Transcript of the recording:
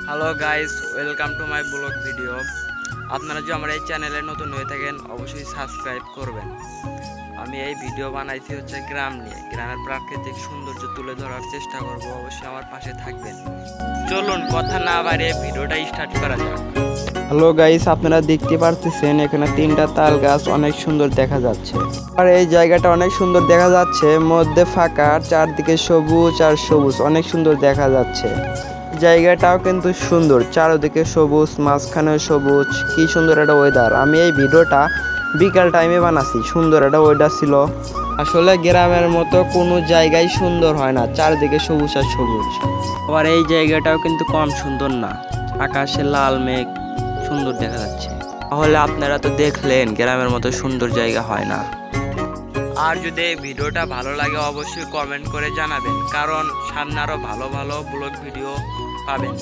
Hello guys, welcome to my blog video. আপনারা যদি আমার এই চ্যানেলে নতুন হয়ে থাকেন অবশ্যই সাবস্ক্রাইব করবেন। আমি এই ভিডিও বানাইছি হচ্ছে গ্রাম নিয়ে, গ্রামের প্রাকৃতিক সৌন্দর্য তুলে ধরার চেষ্টা করব। অবশ্যই আমার পাশে থাকবেন। চলুন কথা না বাড়িয়ে ভিডিওটা স্টার্ট করা যাক। হ্যালো গাইস, আপনারা দেখতে পারতেছেন এখানে তিনটা তাল গাছ অনেক সুন্দর দেখা যাচ্ছে। আর এই জায়গাটা অনেক সুন্দর দেখা যাচ্ছে, মধ্যে ফাঁকা, চারদিকে সবুজ আর সবুজ, অনেক সুন্দর দেখা যাচ্ছে। জায়গাটাও কিন্তু সুন্দর, চারদিকে সবুজ, মাঝখানে সবুজ, কি সুন্দর একটা ওয়েদার। আমি এই ভিডিওটা বিকাল টাইমে বানাচ্ছি, সুন্দর একটা ওয়েদার ছিল। আসলে গ্রামের মতো কোনো জায়গায় সুন্দর হয় না, চারদিকে সবুজ আর সবুজ। আবার এই জায়গাটাও কিন্তু কম সুন্দর না, আকাশে লাল মেঘ, সুন্দর দেখা যাচ্ছে। তাহলে আপনারা তো দেখলেন গ্রামের মতো সুন্দর জায়গা হয় না। আর যদি এই ভিডিওটা ভালো লাগে অবশ্যই কমেন্ট করে জানাবেন, কারণ সামনে আরো ভালো ভালো ব্লগ ভিডিও পাবেন।